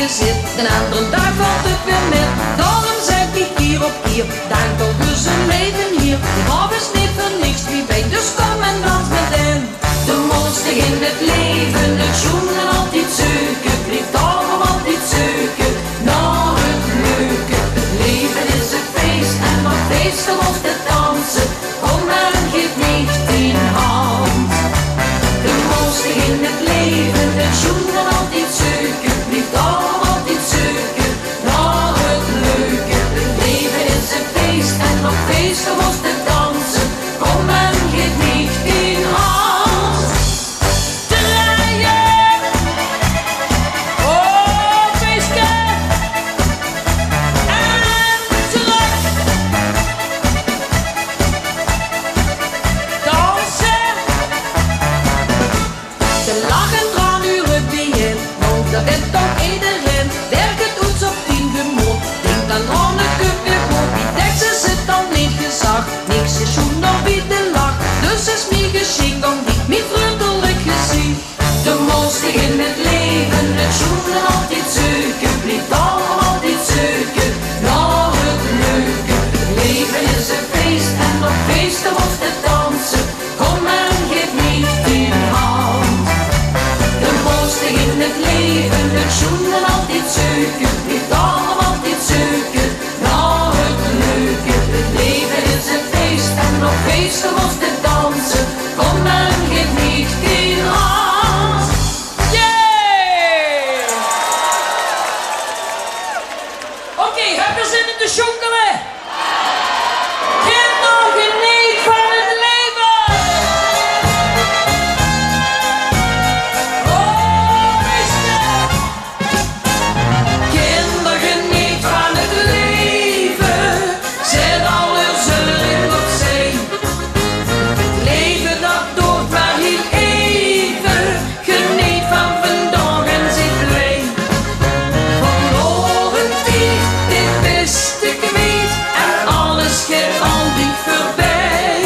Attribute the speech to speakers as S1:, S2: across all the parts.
S1: je zit. De andere dag valt het weer met. Daarom zeg ik keer op keer, dank toch eens een leven hier. De hof is niet voor niks, wie weet, dus kom en dans met hen. De mooiste in het leven, het schoenen altijd zoeken, blijft daarom altijd zoeken naar het leuke. Het leven is een feest en op feesten was het dansen. Kom en geef niet in hand. De mooiste in het leven, het schoenen altijd zoeken, blijft daarom altijd zoeken naar het leuke. Het leven is een feest en op feesten was het dansen. Kom en geef niet in hand. Draaien! Oh, feestje! En terug! Dansen! De lachen traanuren begin, want dat is toch iedereen. Werk het oets op 10 gemoed, denk dan aan de cup weer goed. Die teksten zit dan niet gezag, niks is schoen nog wie de lach. Dus is mij geschikt om niet meer vriendelijk gezicht. De mooiste in het leven, het schoenen altijd zoeken, blijft allemaal altijd zoeken naar het leuke. Het leven is een feest en op feesten was het dansen. Kom en geef niet in hand. De mooiste in het leven, het schoenen altijd zoeken, blijft allemaal altijd zoeken naar het leuke. Het leven is een feest en op feesten was het dansen. Kom en geef niet in hand. Yeah! Oké, heb je zin in te jonkelen? Kinderen, geniet van het leven! Oh, meester! Kinderen, geniet van het leven. Zet al uw zullen op zee. Het leven dat doet maar heel even. Geniet van vandaag en zit blij. Verloren tijd, dit wist ik niet. En alles gaat al niet voorbij.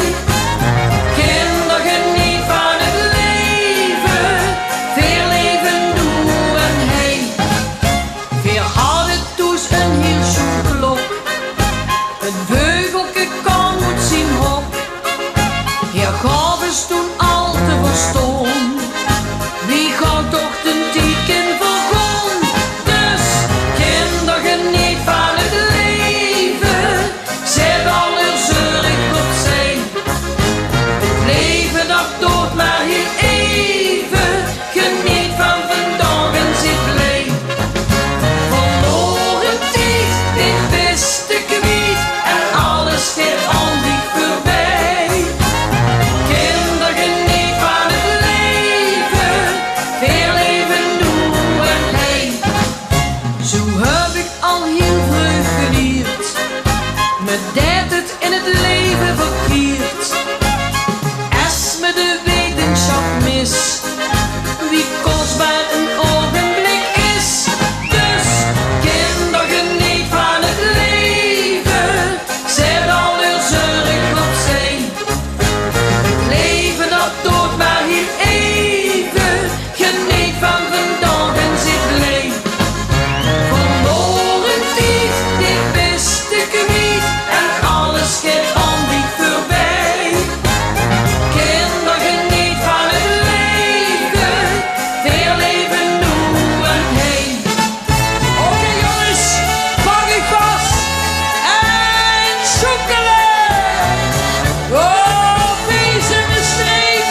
S1: Kinderen, geniet van het leven. Veel leven doen en heen. Veel hadden toes een heel zo'n klok. Het beugelke kan moet zien hop. Hier gaven ze toen al te verstaan. Wie gaat toch de tieken vergon? Dus kinderen, geniet van het leven. Zet al uw zurk opzij. Het leven dat doet maar heel even. Geniet van vandaag en zit blij. Verloren tijd, dit wist ik niet. En alles gaat al niet voorbij. Kinderen, geniet van het leven. Veel leven doen en heen. Zo heb ik al heel vroeg geleerd. Me deed het in het leven verkeerd. Als me de wetenschap mis, wie kostbaar een ogenblik is. Dus kinderen, geniet van het leven. Zet al uw zurk opzij. Het leven dat doet maar heel even. Geniet van vandaag en zit blij. Verloren tijd, dit wist ik niet. En alles gaat al niet voorbij. Kinderen, geniet van het leven. Veel leven doen en heen. Oké jongens, pak ik vast. En zoekelen. Oh, feest in de streek.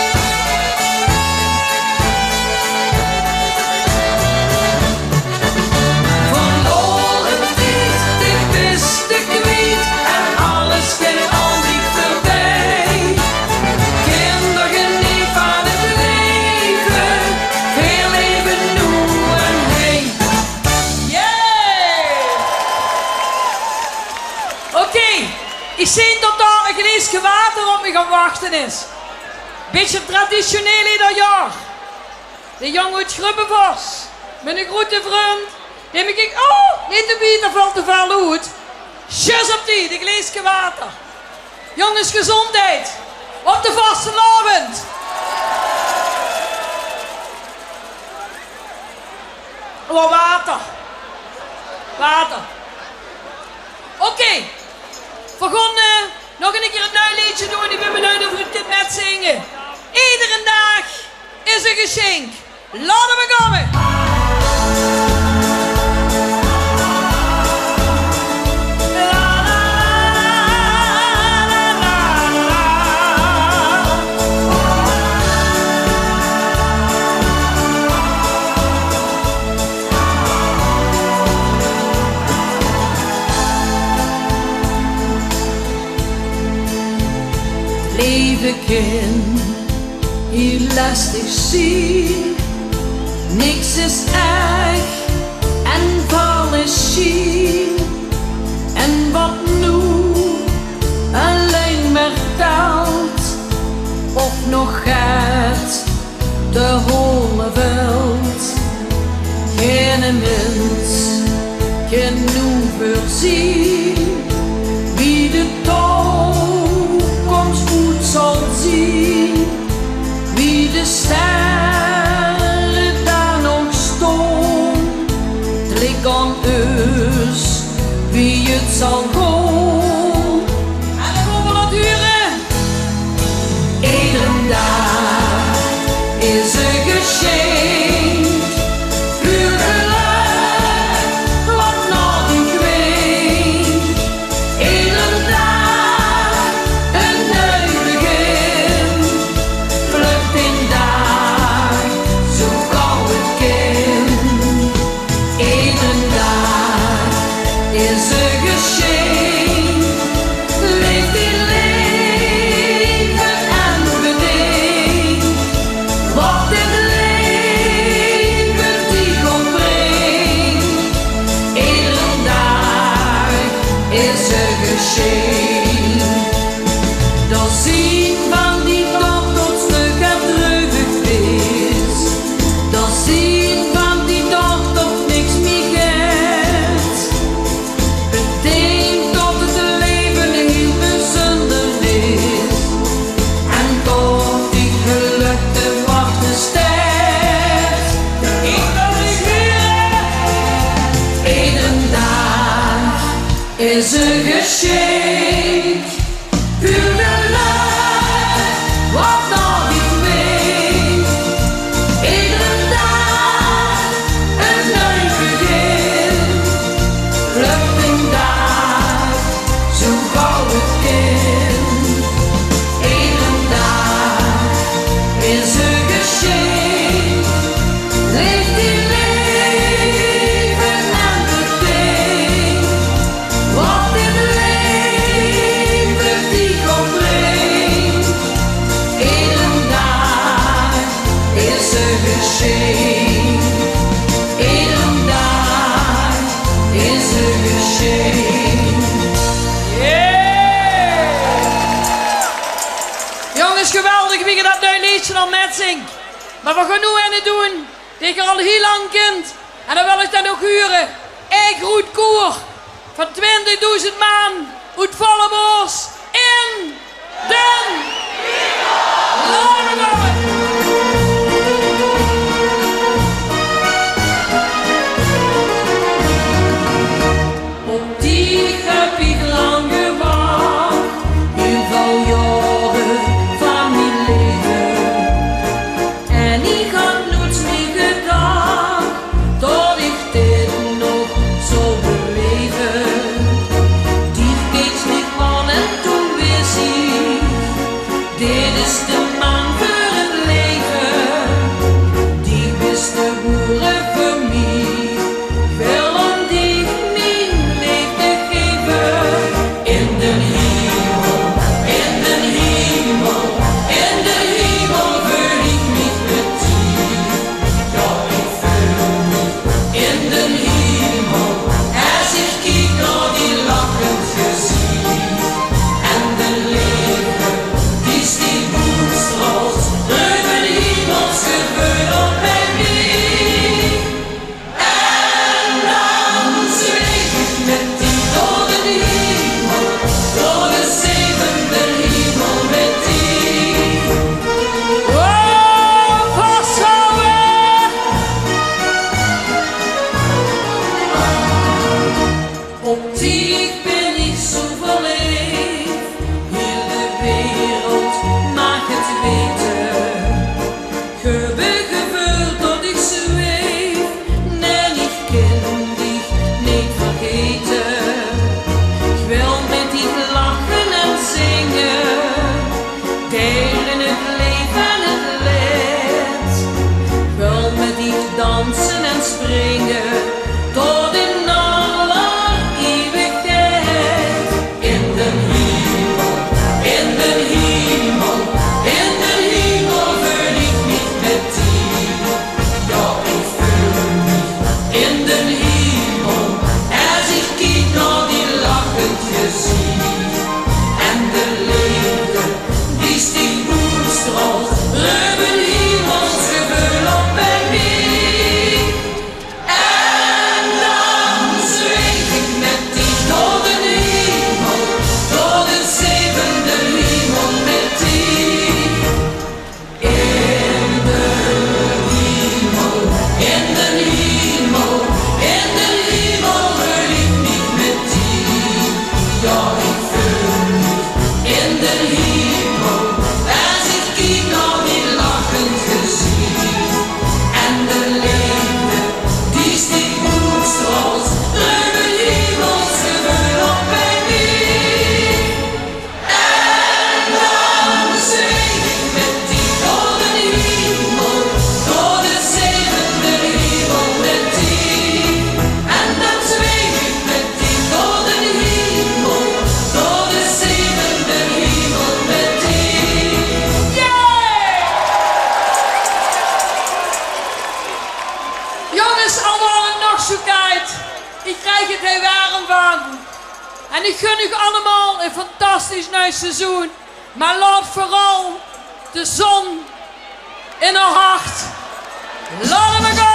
S1: Verloren tijd, dit wist ik niet. En alles gaat al niet voorbij. Kinderen, geniet van het leven. Veel leven doen en heen. Yeah! Oké, ik zie dat daar een glaasje water op me gaan wachten is. Beetje traditioneel ieder jaar. De jongen uit Grubbenbos, mijn grote vriend, die heb ik, oh, niet te bieden, valt te veel uit. Tjus op die, de glaasje water. Jongens, gezondheid. Op de vastelavond. Wat water. Water. Oké. We gaan nog een keer een nieuw liedje doen. Die we benieuwd of het kunt met zingen. Iedere dag is een geschenk. Laten we komen. Leven kan heel lastig zien, niks is echt en alles schien. En wat nu alleen maar telt, of nog gaat de hele wereld. Geen mens kan nu voorzien wie de toekomst goed zal zien, wie de sterren daar nog staan. Het ligt aan ons wie het zal gaan. En dan gaan we dat huren. Iedere dag is een geschenk. Puur geluk, wat nog niet weet. Iedere dag een nieuw begin. Vlucht in dag, zo gauw het kan. Iedere dag is een geschenk. Leef in leven en bedenk wat dit leven die komt brengt. Iedere dag is een geschenk. Dat zien van die dag tot stuk en treurig is. Dat zien van die dag tot niks meer gaat. Bedenk dat het leven heel bijzonder is. En tot die geluk te wachten staat. Ik wil niet huren. Iedere dag is een geschenk. Puur geluk, wat nog niet weet. Iedere dag een nieuw begin. Vlucht in dag, zo gauw het kan. Iedere dag is een geschenk. Leef die leven en bedenk wat dit leven die komt brengt. Iedere dag is een geschenk. Iedere dag is een geschenk. Jongens, geweldig wie je dat nieuw liedje al met zingt. Maar we gaan nu een doen die je al heel lang kent. En dan wil ik dat nog huren. Ik roet koer van 20.000 man uit volle bos in den Lagerdomen. Op die heb ik lang gewacht, heel veel jaren van mijn leven. En ik had nooit meer gedacht dat ik dit nog zou beleven. Die keek me aan en toen wist ik, dit is de man voor het ik ben niet zo verleefd. Heel de wereld mag het weten. Gevoel dat ik zweef. Nee, ik ken dich niet vergeten. Ik wil met dich lachen en zingen. Delen het leven en het leed. Ik wil met dich dansen en springen. Tot in alle eeuwigheid. In de hemel, in de hemel, in de hemel wil ik niet met die. Ja, ik voel mich in de hemel. Als ik kijk naar die lachend gezicht. En de liefde die sticht uitstraalt. Ruben hemels gevoel op bij mij.
S2: Ik krijg het heel warm van. En ik gun u allemaal een fantastisch nieuw seizoen. Maar laat vooral de zon in haar hart. Laten we gaan.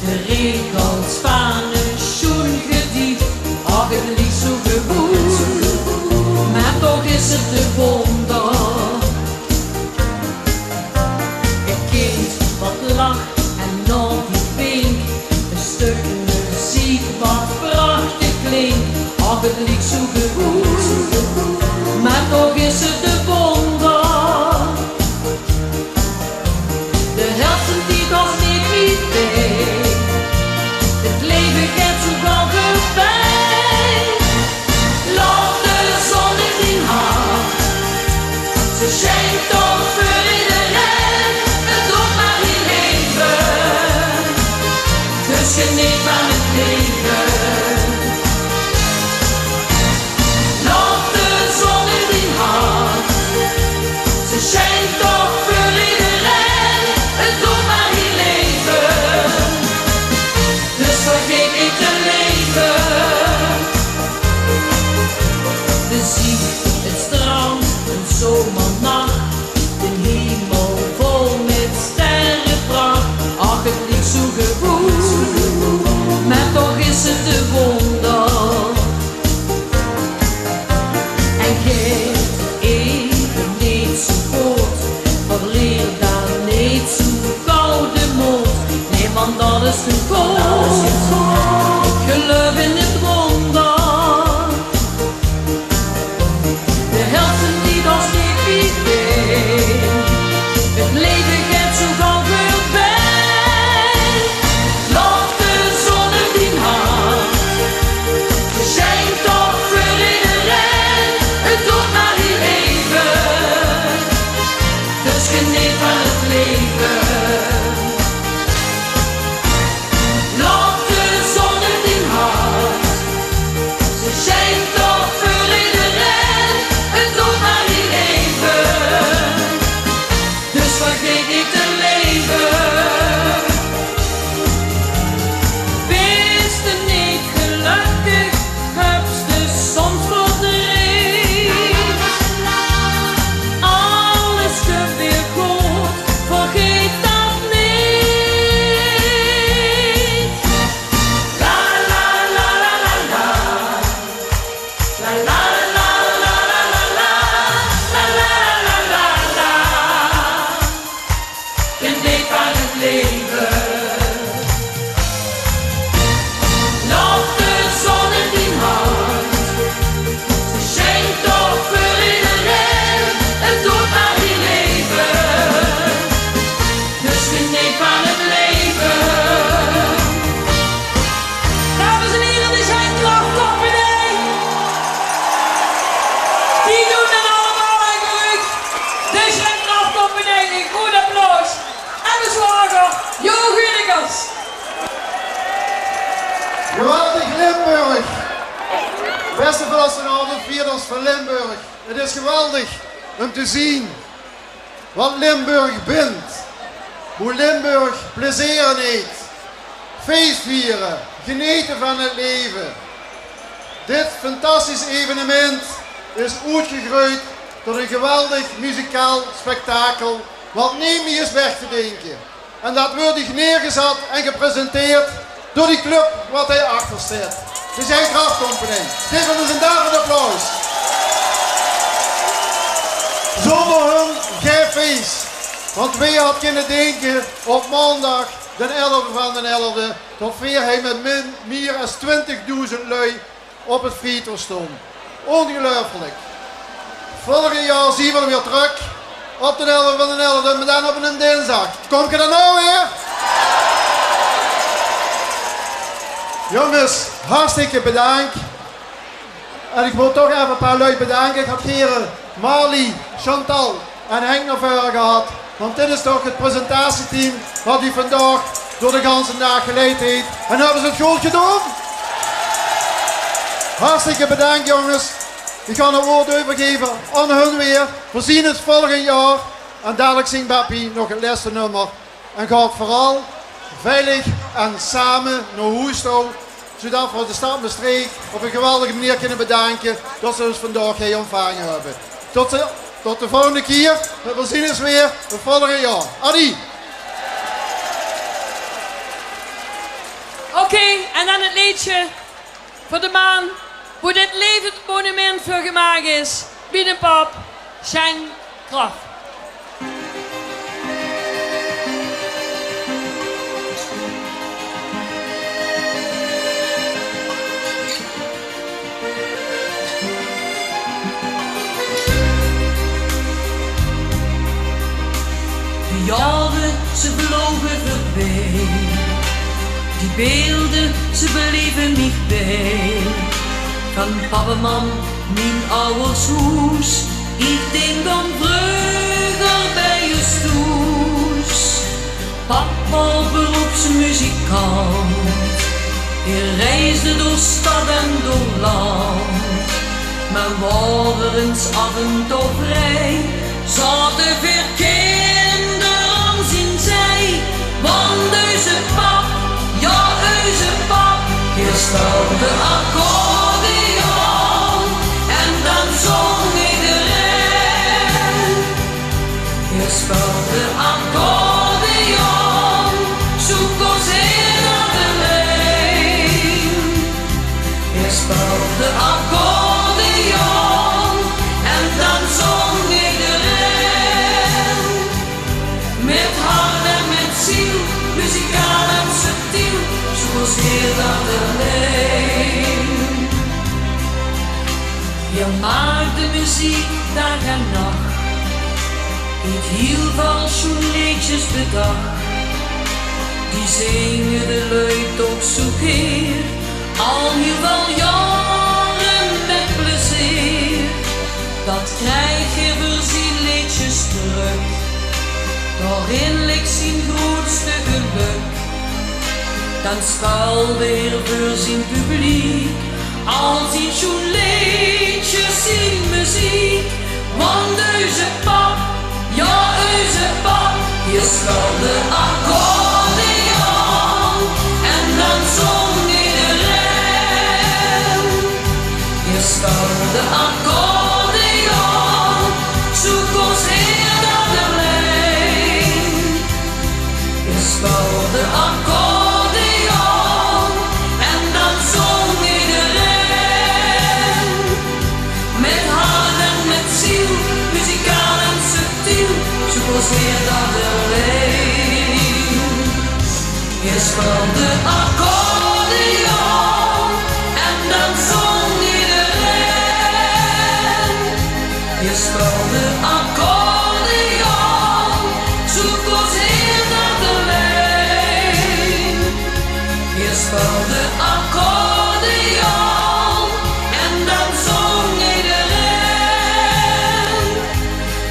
S1: De regels van een schoengedicht, ach het liegt zo gewoon, maar toch is het de wonder. Een kind wat lacht en nog die pink, een stuk muziek wat prachtig klinkt, ach het liegt zo gewoon, maar toch is het de wonder. De helft die toch niet weet. Het leven gaat zo gauw voorbij. Laat de zon in die hart. Ze schijnt toch voor iedereen. Het doet maar niet leven. Dus geniet van het leven. Laat de zon in die hart. Ze schijnt toch voor iedereen. Het doet maar niet leven. Dus vergeet ik te leven. De zee, het strand, een zomernacht. De hemel vol met sterrenpracht. Ach, het liegt zo gewoon. Maar toch is het
S3: Geweldig Limburg! Beste Velastignaden, vierders van Limburg. Het is geweldig om te zien wat Limburg bindt. Hoe Limburg plezier heeft. Feest vieren, genieten van het leven. Dit fantastisch evenement is uitgegroeid tot een geweldig muzikaal spektakel wat niet meer is weg te denken. En dat wordt hier neergezet en gepresenteerd door die club wat hij achter staat. De zijn krachtcompagnie. Geef hem eens een daverend applaus. Zonder hun geen feest. Want wie had kunnen denken op maandag de 11e van de 11e dat hij met meer dan 20.000 lui op het friethof stond. Ongelooflijk. Vorig jaar zien we hem weer terug op de 11e van de 11e, maar dan op een dinsdag. Kom je er nou weer? Jongens, hartstikke bedankt. En ik wil toch even een paar lui bedanken. Ik heb heren Marley, Chantal en Henk naar voren gehad. Want dit is toch het presentatieteam wat u vandaag door de ganse dag geleid heeft. En hebben ze het goed gedaan? Hartstikke bedankt jongens. Ik ga een woord overgeven aan hun weer. We zien het volgend jaar. En dadelijk zingt Bappie nog het laatste nummer. En gaat vooral veilig en samen naar huis toe. Zodat we de stad Maastricht op een geweldige manier kunnen bedanken dat ze ons vandaag hier ontvangen hebben. Tot de volgende keer. We zien ons weer het volgende jaar. Adi!
S2: Oké, en dan het liedje voor de man waar dit levend monument voor gemaakt is. Binnenpop, zijn kracht.
S1: De jaren, ze vlogen voorbij. Die beelden, ze bleven niet bij. Van papa, mam, mijn ouders huis. Ik denk dan vroeger bij je stoes. Papa beroepsmuzikant. Hij reisde door stad en door land. Maar waren eens af en toe vrij. Zaten veel kinderen zien zij. Want deze pap, ja deze pap, hier speelde accordeon. En dan zong iedereen. Hier speelde accordeon, zoek ons heel naar de leen. Hier speelde accordeon, en dan zong iedereen. Met hart en met ziel, muzikaal en subtiel, zoals heel dat alleen. Je maakte muziek dag en nacht, het hield van zo'n liedjes bedacht. Die zingen de lui toch zo keer, al heel wel jaren met plezier. Dat krijg je voor zijn liedjes terug. Daarin ligt zijn grootste geluk. Dan speelde hij voor zijn publiek al zijn zo'n liedjes, zijn muziek. Want deze pap, ja deze pap, hier speelde accordeon. En dan zong iedereen. Hier speelde accordeon, zoek ons heel dat alleen. Hier speelde accordeon, en dan zong iedereen. Met hart en met ziel, muzikaal en subtiel, zoek ons heel dat alleen. Hier speelde accordeon, en dan zong iedereen. Hier speelde accordeon, zoek ons heel dat alleen. Hier speelde accordeon, en dan zong iedereen.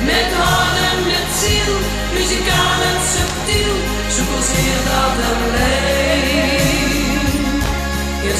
S1: Met hart en met ziel, muzikaal en subtiel, zoek ons heel dat alleen. Hier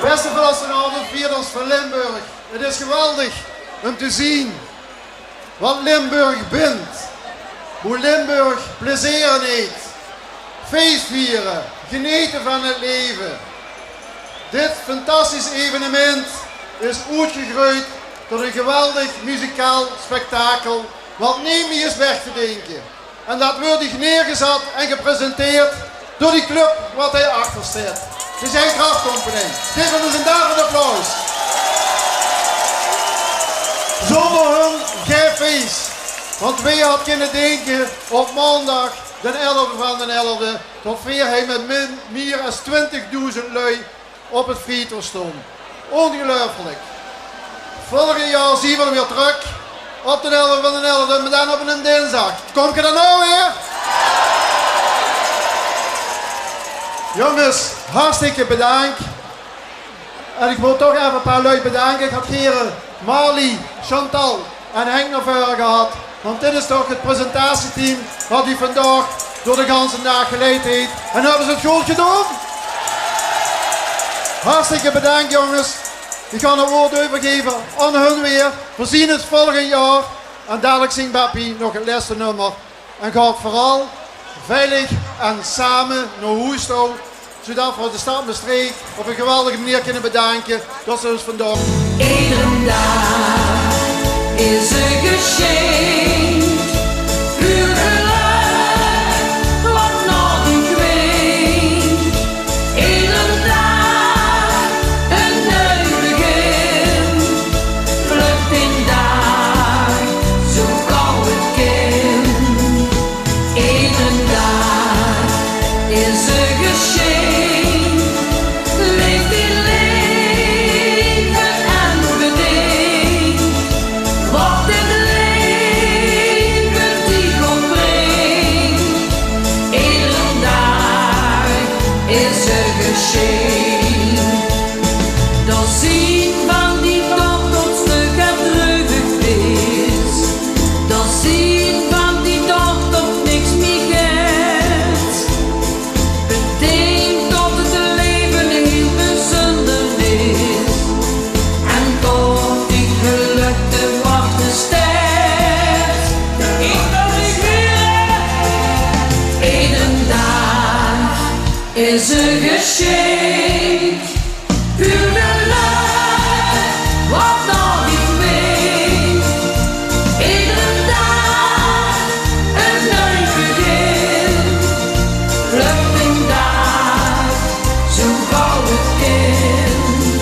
S3: Beste Verlassenavond, vierders van Limburg. Het is geweldig om te zien wat Limburg bindt. Hoe Limburg plezier heeft. Feest vieren, genieten van het leven. Dit fantastisch evenement is uitgegroeid tot een geweldig muzikaal spektakel wat niet meer is weg te denken. En dat wordt hier neergezet en gepresenteerd door die club wat hij achter staat. Het is een krachtcompagnie. Geef hem eens een daverend applaus. Zonder hun geen feest. Want wie had kunnen denken op maandag de 11e van de 11e tot hij met meer dan 20.000 lui op het friethof stond. Ongelooflijk. Vorig jaar zien we hem weer terug op de 11e van de 11e, maar dan op een dinsdag. Kom je er nou weer? Jongens, hartstikke bedankt. En ik wil toch even een paar lui bedanken. Ik had heren Marley, Chantal en Henk naar voren gehad. Want dit is toch het presentatieteam wat hij vandaag door de ganse dag geleid heeft. En hebben ze het goed gedaan? Hartstikke bedankt jongens. Ik ga een woord overgeven aan hun weer. We zien het volgend jaar. En dadelijk zingt Bappie nog het laatste nummer. En gaat vooral veilig en samen naar huis toe. Zodat we de stad Maastricht op een geweldige manier kunnen bedanken. Dat ze ons vandaag.
S1: Iedere dag is een geschenk. Puur geluk, wat nog niet weet. Iedere dag een nieuw begin. Lukt in dag, zo gauw het kind. Iedere dag is een geschenk. Leef in leven en bedenk. Wat het leven die komt brengt. Iedere dag is een geschenk. Dat zien van die dag tot stuk en dreurig is. Dat zien van die dag tot niks meer gaat. Bedenk dat het leven heel bijzonder is. En tot die geluk te wachten staat. Ik wil niet meer. Iedere dag is een geschenk. Puur geluk, wat nog niet weet. Iedere dag een nieuw begin. Lukt een dag, zo gauw het kind.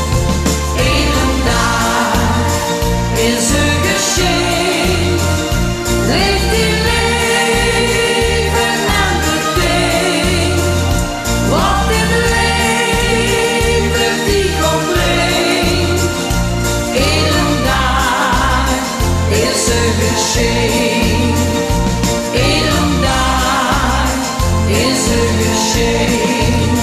S1: Iedere dag is een geschenk. Leef die leven en bedenk. Wat dit leven die komt brengt. Iedere dag is een geschenk. Iedere dag is een geschenk.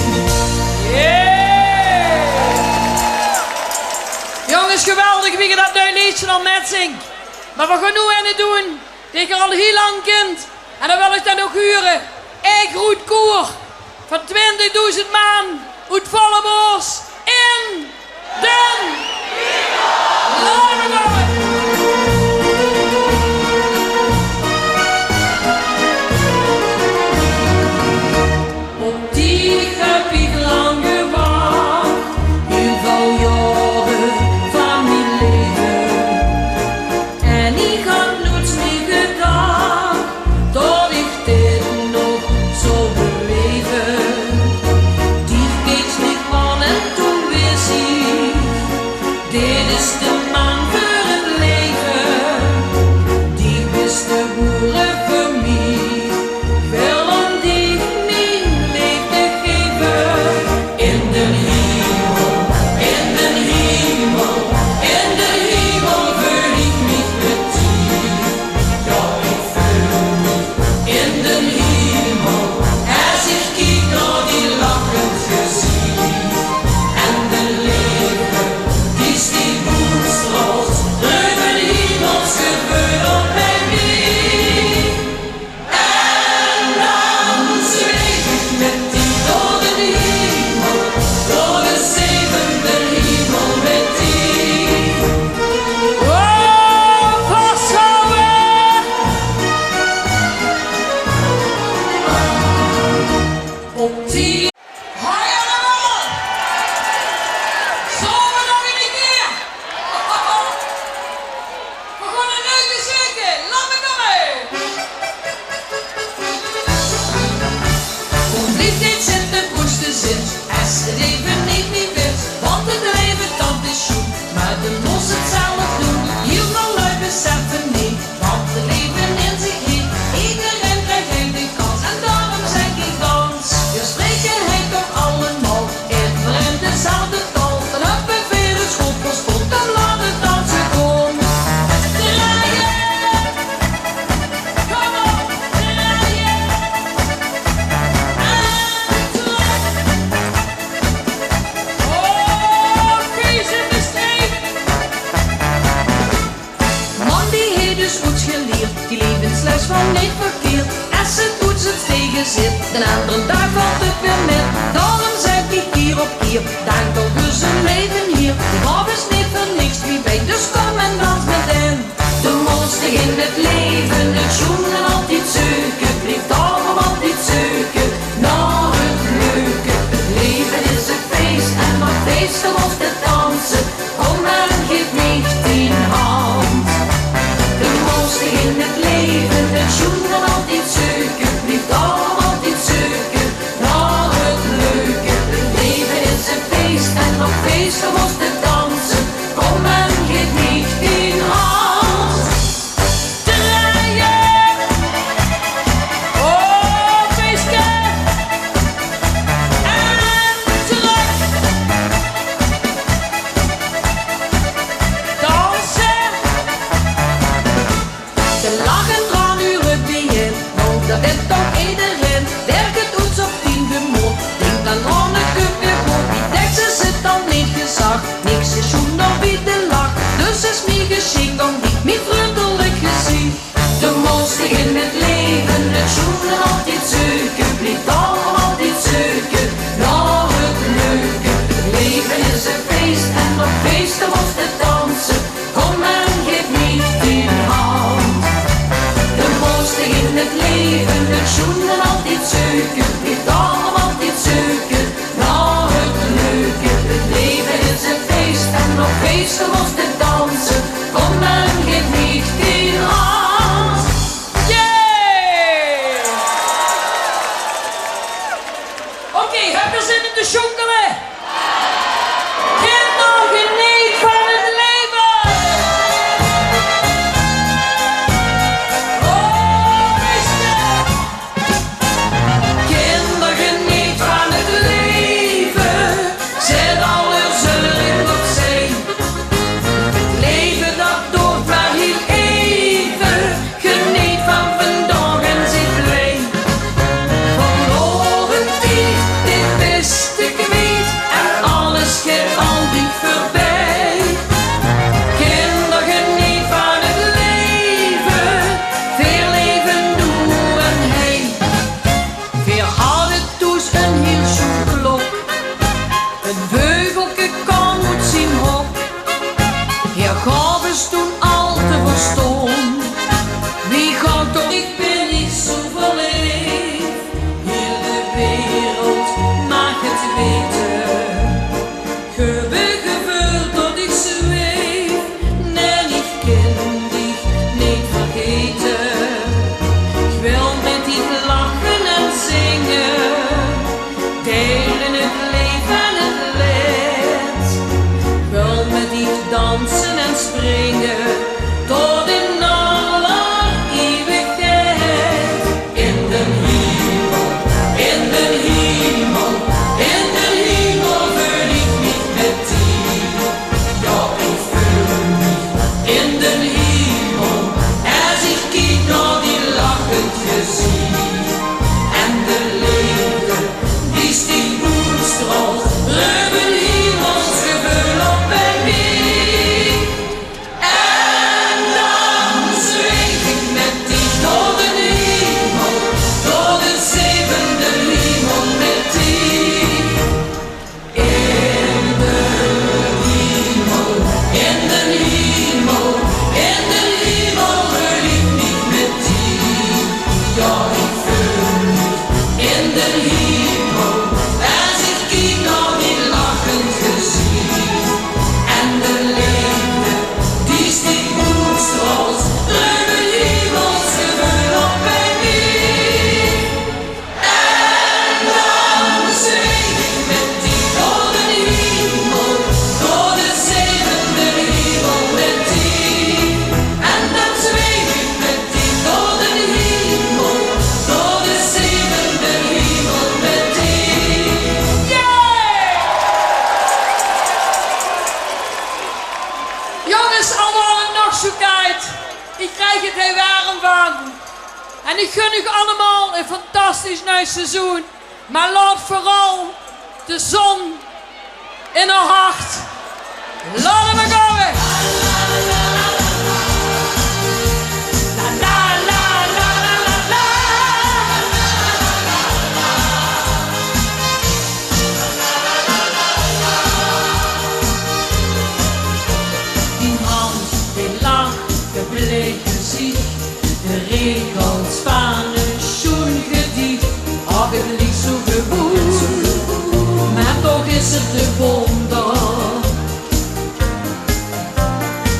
S2: Jongens, geweldig wie je dat nu liedje al met zingt. Maar we gaan nu aan het doen dat je al heel lang kent. En dan wil ik dat ook huren. Ik roet koer van 20.000 man uit volle bos in den Lagerdoorn.
S1: Op die heb ik lang gewacht, heel veel jaren van mijn leven. En ik had nooit niet gedacht dat ik dit nog zou beleven. Die keek me aan en van niet verkeerd. Als het doet ze tegen zit, de andere dag valt het weer met. Daarom zeg ik keer op keer, dank toch dus een leven hier. De graf is niet voor niks wie bij, dus kom en dans met hen. De mooiste in het leven, het schoenen altijd zoeken, blijft daarom altijd zoeken naar het leuke. Het leven is een feest en op feesten moest het dansen. Kom en geef niet die hand. De mooiste in het leven, het schoenen altijd zoeken, blijft daarom altijd zoeken naar het leuke. Het leven is een feest en op feesten moest het dansen. Kom en geef niet die hand.
S2: Dat is toch iedereen, werkt het ons op 10 gemoed. Denk dan aan een cup weer goed, die teksten zit dan niet gezag. Niks is schoen dan wie de lach, dus is niet geschikt om die met vriendelijk gezicht. De mooiste in het leven, het schoenen altijd zoeken, blijft allemaal altijd zoeken naar het leuke. Het leven is een feest en op feesten moest het dansen. Kom en geef niet die hand. De mooiste in het leven, het schoenen altijd zoeken, blijft allemaal altijd zoeken naar het leuke. Het leven is een feest en op feesten moest het dansen. Kom en geef niet die hand. Yeah! Oké, heb je zin in de schonkelen? Kinderen, geniet van het leven! Dansen en springen tot in aller eeuwigheid. In de hemel, in de hemel, in de hemel wil ik niet met die. Ja, ik voel mich in de hemel, als ik kijk naar die lachend gezicht. En de liefde die sticht uitstraalt, ruimen hemels gevoel op bij mij.
S1: Ik krijg het heel warm van. En ik gun u allemaal een fantastisch nieuw seizoen. Maar laat vooral de zon in haar hart. Laten we gaan. La la la la. het de wonder.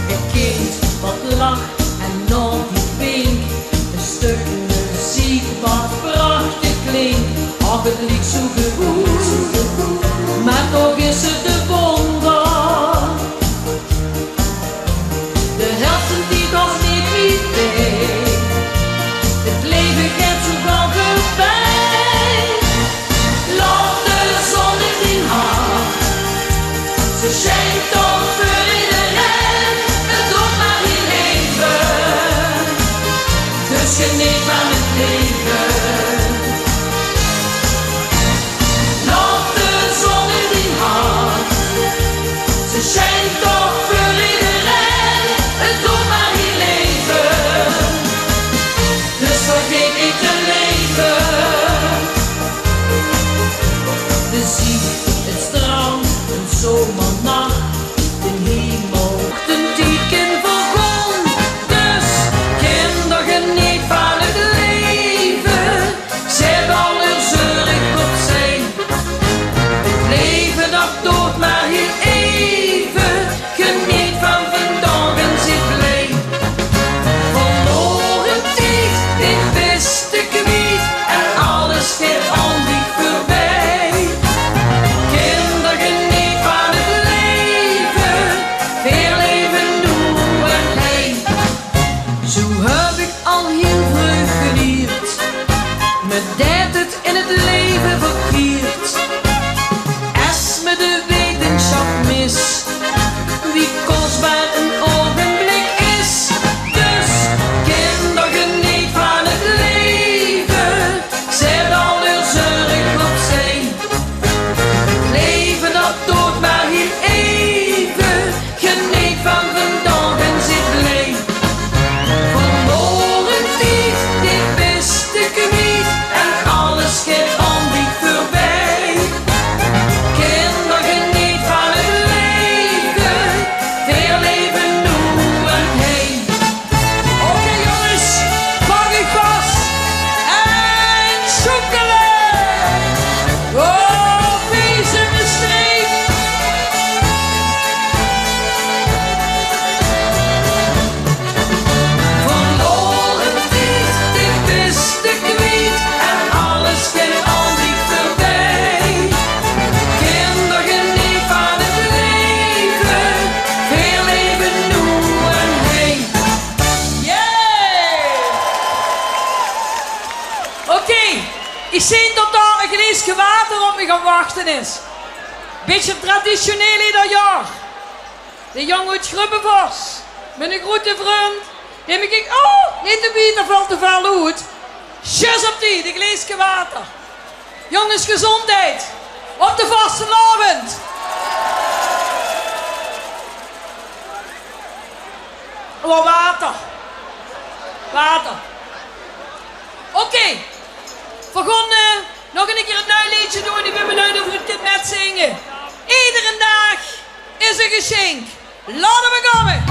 S1: Een kind wat lacht en nog niet winkt, een stuk muziek wat prachtig klinkt. Ach, het liegt zo goed, maar toch is het de wonder. De helft die ons niet weet, het leven gaat zo wel voorbij. Laat de zon in die hart, ze schijnt toch voor iedereen. Het doet maar niet leven, dus geniet van het leven. Laat de zon in die hart, ze schijnt toch voor iedereen. Het doet maar niet leven, dus vergeet niet te leven. De zee, het strand, een zomernacht, de hemel, de dieken begon. Dus kinder, geniet van het leven, zet al uw zorg opzij. Het leven dat doet maar heel even, geniet van vandaag en zit blij. Verloren tijd, dit beste kwijt en alles gaat aan die voorbij. Kinder, geniet van het leven, veel leven doen en heen. Zo heb ik al heel vroeg geleerd, me dat het in het leven verkeerd. Als me de wetenschap mis, wie kostbaar een ogenblik is. Dus kinder, geniet van het leven, zet al uw zorg opzij. Het leven dat doet maar heel even, geniet van vandaag en zit blij. Verloren tijd, dit beste kwijt en alles gaat aan die voorbij. Kinder, geniet van het leven, veel leven doen en heen. Oké jongens, pak ik vast en zoekelen. Oh, wees in de streek. Verloren tijd, dit beste kwijt en alles gaat aan die voorbij. Kinder, geniet van het leven, veel leven doen en heen. Yeah! Oké, ik zie dat daar een glaasje water op me gaan wachten is. Beetje traditioneel ieder jaar. De jongen uit Grubbenvos, met een grote vriend. Die heb ik, oh, niet de bieter valt te veel uit. Tjus op die, de glaasje water. Jongens, gezondheid. Op de vastelavond. Oh, water. Water. Oké. We gaan nog een keer een nieuw liedje doen. Ik ben benieuwd of we het met zingen. Iedere dag is een geschenk. Laten we komen.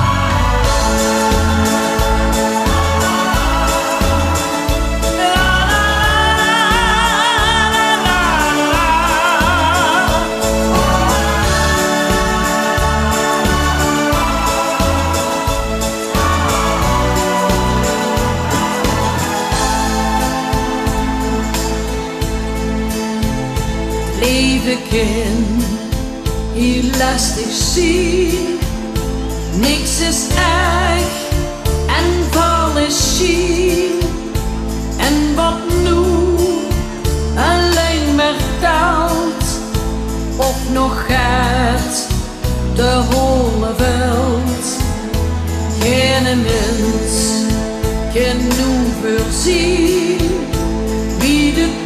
S1: Leven kan heel lastig zien, niks is echt en alles schien. En wat nu alleen maar telt, of nog gaat de hele wereld. Geen mens kan nu voorzien wie de